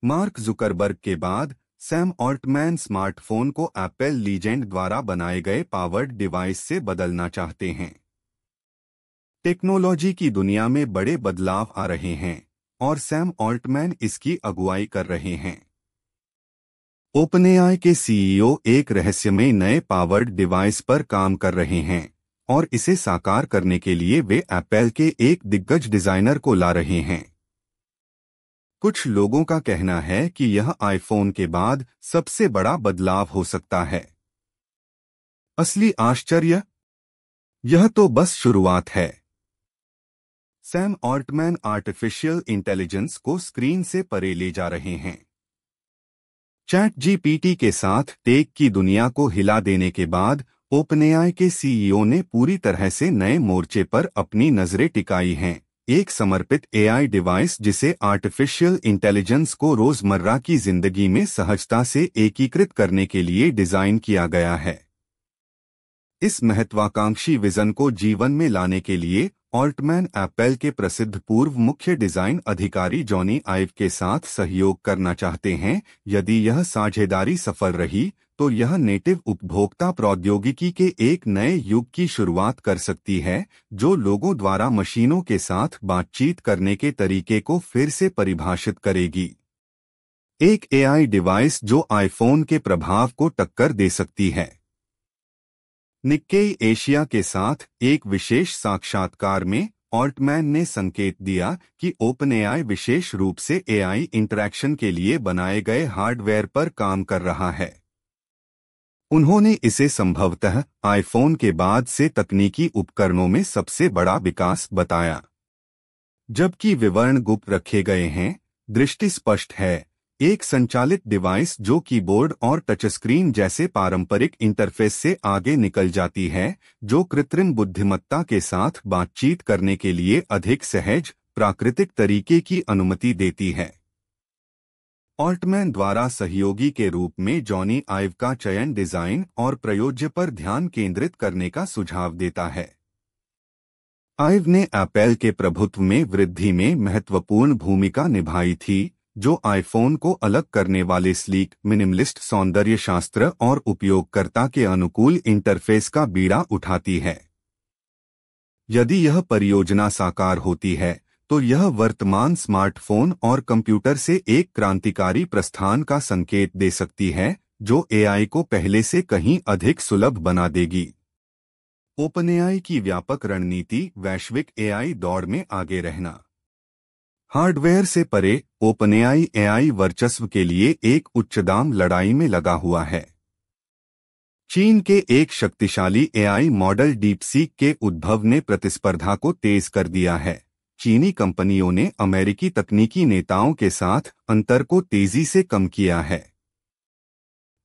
Mark Zuckerberg के बाद Sam Altman smartphone को एप्पल लीजेंड द्वारा बनाए गए पावर्ड डिवाइस से बदलना चाहते हैं। टेक्नोलॉजी की दुनिया में बड़े बदलाव आ रहे हैं और सैम ऑल्टमैन इसकी अगुवाई कर रहे हैं। ओपनएआई के सीईओ एक रहस्यमय नए पावर्ड डिवाइस पर काम कर रहे हैं और इसे साकार करने के लिए वे एप्पल के एक दिग्गज डिजाइनर को ला रहे हैं। कुछ लोगों का कहना है कि यह आईफोन के बाद सबसे बड़ा बदलाव हो सकता है। असली आश्चर्य? यह तो बस शुरुआत है। सैम ऑल्टमैन आर्टिफिशियल इंटेलिजेंस को स्क्रीन से परे ले जा रहे हैं। चैट जीपीटी के साथ टेक की दुनिया को हिला देने के बाद ओपनएआई के सीईओ ने पूरी तरह से नए मोर्चे पर अपनी नजरें टिकाई हैं। एक समर्पित एआई डिवाइस जिसे आर्टिफिशियल इंटेलिजेंस को रोजमर्रा की जिंदगी में सहजता से एकीकृत करने के लिए डिजाइन किया गया है। इस महत्वाकांक्षी विजन को जीवन में लाने के लिए ऑल्टमैन एप्पल के प्रसिद्ध पूर्व मुख्य डिजाइन अधिकारी जॉनी आइव के साथ सहयोग करना चाहते हैं। यदि यह साझेदारी सफल रही तो यह नेटिव उपभोक्ता प्रौद्योगिकी के एक नए युग की शुरुआत कर सकती है, जो लोगों द्वारा मशीनों के साथ बातचीत करने के तरीके को फिर से परिभाषित करेगी। एक एआई डिवाइस जो आईफोन के प्रभाव को टक्कर दे सकती है। निक्केई एशिया के साथ एक विशेष साक्षात्कार में ऑल्टमैन ने संकेत दिया कि ओपनएआई विशेष रूप से एआई इंटरैक्शन के लिए बनाए गए हार्डवेयर पर काम कर रहा है। उन्होंने इसे संभवतः आईफोन के बाद से तकनीकी उपकरणों में सबसे बड़ा विकास बताया। जबकि विवरण गुप्त रखे गए हैं, दृष्टि स्पष्ट है। एक संचालित डिवाइस जो कीबोर्ड और टचस्क्रीन जैसे पारंपरिक इंटरफेस से आगे निकल जाती है, जो कृत्रिम बुद्धिमत्ता के साथ बातचीत करने के लिए अधिक सहज, प्राकृतिक तरीके की अनुमति देती है। ऑल्टमैन द्वारा सहयोगी के रूप में जॉनी आइव का चयन डिजाइन और प्रयोज्य पर ध्यान केंद्रित करने का सुझाव देता है। आइव ने एप्पल के प्रभुत्व में वृद्धि में महत्वपूर्ण भूमिका निभाई थी, जो आईफोन को अलग करने वाले स्लीक, मिनिमलिस्ट सौंदर्य शास्त्र और उपयोगकर्ता के अनुकूल इंटरफेस का बीड़ा उठाती है। यदि यह परियोजना साकार होती है तो यह वर्तमान स्मार्टफोन और कंप्यूटर से एक क्रांतिकारी प्रस्थान का संकेत दे सकती है, जो एआई को पहले से कहीं अधिक सुलभ बना देगी। ओपनएआई की व्यापक रणनीति वैश्विक एआई दौड़ में आगे रहना। हार्डवेयर से परे, ओपनएआई एआई वर्चस्व के लिए एक उच्चदाम लड़ाई में लगा हुआ है। चीन के एक शक्तिशाली एआई मॉडल डीपसीक के उद्भव ने प्रतिस्पर्धा को तेज कर दिया है। चीनी कंपनियों ने अमेरिकी तकनीकी नेताओं के साथ अंतर को तेजी से कम किया है।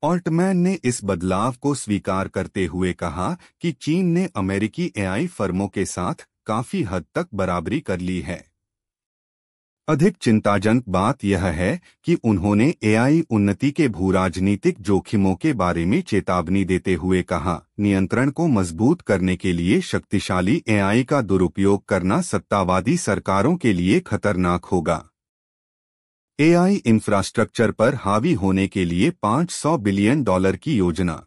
ऑल्टमैन ने इस बदलाव को स्वीकार करते हुए कहा कि चीन ने अमेरिकी एआई फर्मों के साथ काफी हद तक बराबरी कर ली है। अधिक चिंताजनक बात यह है कि उन्होंने एआई उन्नति के भूराजनीतिक जोखिमों के बारे में चेतावनी देते हुए कहा, नियंत्रण को मजबूत करने के लिए शक्तिशाली एआई का दुरुपयोग करना सत्तावादी सरकारों के लिए खतरनाक होगा। एआई इंफ्रास्ट्रक्चर पर हावी होने के लिए $500 बिलियन की योजना।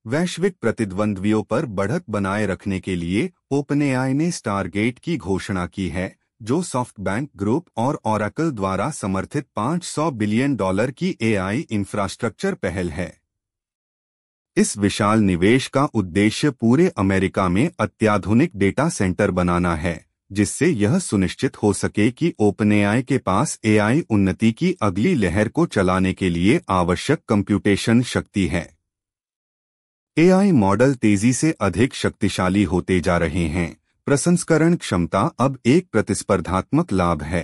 वैश्विक प्रतिद्वंद्वियों पर बढ़त बनाए रखने के लिए ओपनएआई ने स्टारगेट की घोषणा की है, जो सॉफ्टबैंक ग्रुप और ओरेकल द्वारा समर्थित $500 बिलियन की एआई इंफ्रास्ट्रक्चर पहल है। इस विशाल निवेश का उद्देश्य पूरे अमेरिका में अत्याधुनिक डेटा सेंटर बनाना है, जिससे यह सुनिश्चित हो सके कि ओपनएआई के पास एआई उन्नति की अगली लहर को चलाने के लिए आवश्यक कंप्यूटेशन शक्ति है। एआई मॉडल तेजी से अधिक शक्तिशाली होते जा रहे हैं। प्रसंस्करण क्षमता अब एक प्रतिस्पर्धात्मक लाभ है।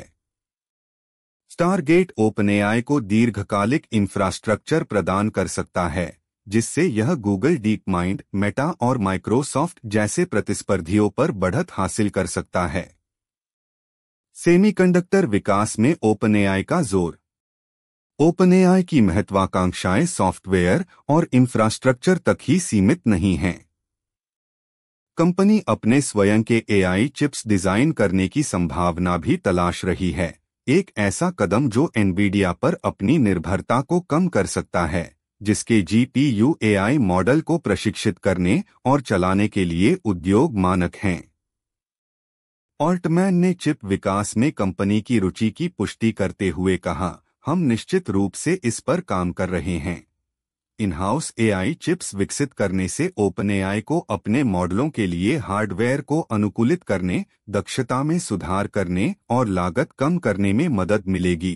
स्टारगेट ओपनएआई को दीर्घकालिक इंफ्रास्ट्रक्चर प्रदान कर सकता है, जिससे यह गूगल डीप माइंड, मेटा और माइक्रोसॉफ्ट जैसे प्रतिस्पर्धियों पर बढ़त हासिल कर सकता है। सेमीकंडक्टर विकास में ओपनएआई का जोर। ओपनएआई की महत्वाकांक्षाएं सॉफ्टवेयर और इंफ्रास्ट्रक्चर तक ही सीमित नहीं हैं। कंपनी अपने स्वयं के एआई चिप्स डिजाइन करने की संभावना भी तलाश रही है। एक ऐसा कदम जो एनवीडिया पर अपनी निर्भरता को कम कर सकता है, जिसके GPU AI मॉडल को प्रशिक्षित करने और चलाने के लिए उद्योग मानक हैं। ऑल्टमैन ने चिप विकास में कंपनी की रुचि की पुष्टि करते हुए कहा, हम निश्चित रूप से इस पर काम कर रहे हैं। इन-हाउस AI चिप्स विकसित करने से ओपनएआई को अपने मॉडलों के लिए हार्डवेयर को अनुकूलित करने, दक्षता में सुधार करने और लागत कम करने में मदद मिलेगी।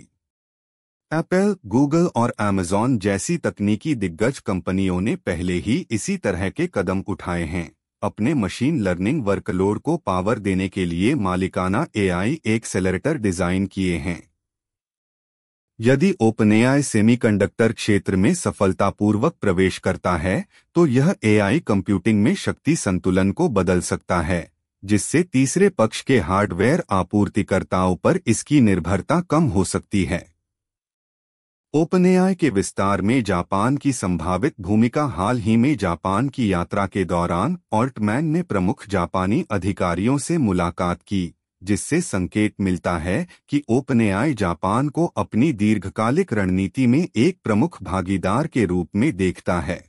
एप्पल, गूगल और अमेज़न जैसी तकनीकी दिग्गज कंपनियों ने पहले ही इसी तरह के कदम उठाए हैं। अपने मशीन लर्निंग वर्कलोड को पावर देने के लिए मालिकाना AI एक्सेलरेटर डिजाइन किए हैं। यदि ओपनएआई सेमीकंडक्टर क्षेत्र में सफलतापूर्वक प्रवेश करता है, तो यह AI कंप्यूटिंग में शक्ति संतुलन को बदल सकता है, जिससे तीसरे पक्ष के हार्डवेयर आपूर्तिकर्ताओं पर इसकी निर्भरता कम हो सकती है। ओपनएआई के विस्तार में जापान की संभावित भूमिका। हाल ही में जापान की यात्रा के दौरान ऑल्टमैन ने प्रमुख जापानी अधिकारियों से मुलाकात की, जिससे संकेत मिलता है कि ओपनएआई जापान को अपनी दीर्घकालिक रणनीति में एक प्रमुख भागीदार के रूप में देखता है।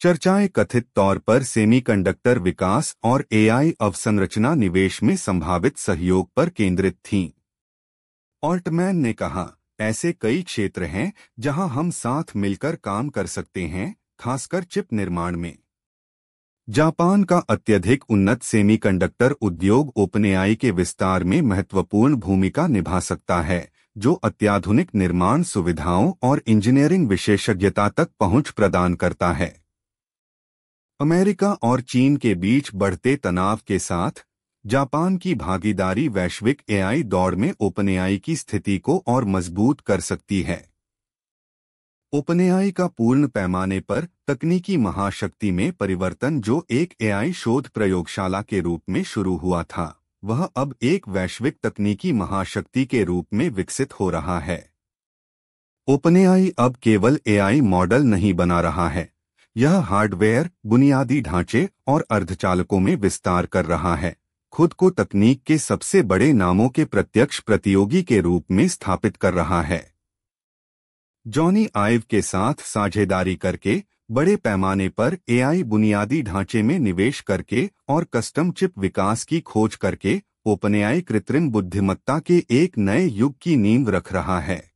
चर्चाएं कथित तौर पर सेमीकंडक्टर विकास और AI अवसंरचना निवेश में संभावित सहयोग पर केंद्रित थीं। ऑल्टमैन ने कहा, ऐसे कई क्षेत्र हैं जहां हम साथ मिलकर काम कर सकते हैं, खासकर चिप निर्माण में। जापान का अत्यधिक उन्नत सेमीकंडक्टर उद्योग ओपनएआई के विस्तार में महत्वपूर्ण भूमिका निभा सकता है, जो अत्याधुनिक निर्माण सुविधाओं और इंजीनियरिंग विशेषज्ञता तक पहुंच प्रदान करता है। अमेरिका और चीन के बीच बढ़ते तनाव के साथ जापान की भागीदारी वैश्विक AI दौड़ में ओपनएआई की स्थिति को और मजबूत कर सकती है। ओपनएआई का पूर्ण पैमाने पर तकनीकी महाशक्ति में परिवर्तन, जो एक AI शोध प्रयोगशाला के रूप में शुरू हुआ था, वह अब एक वैश्विक तकनीकी महाशक्ति के रूप में विकसित हो रहा है। ओपनएआई अब केवल AI मॉडल नहीं बना रहा है, यह हार्डवेयर, बुनियादी ढांचे और अर्धचालकों में विस्तार कर रहा है, खुद को तकनीक के सबसे बड़े नामों के प्रत्यक्ष प्रतियोगी के रूप में स्थापित कर रहा है। जॉनी आइव के साथ साझेदारी करके, बड़े पैमाने पर AI बुनियादी ढांचे में निवेश करके और कस्टम चिप विकास की खोज करके ओपनएआई कृत्रिम बुद्धिमत्ता के एक नए युग की नींव रख रहा है।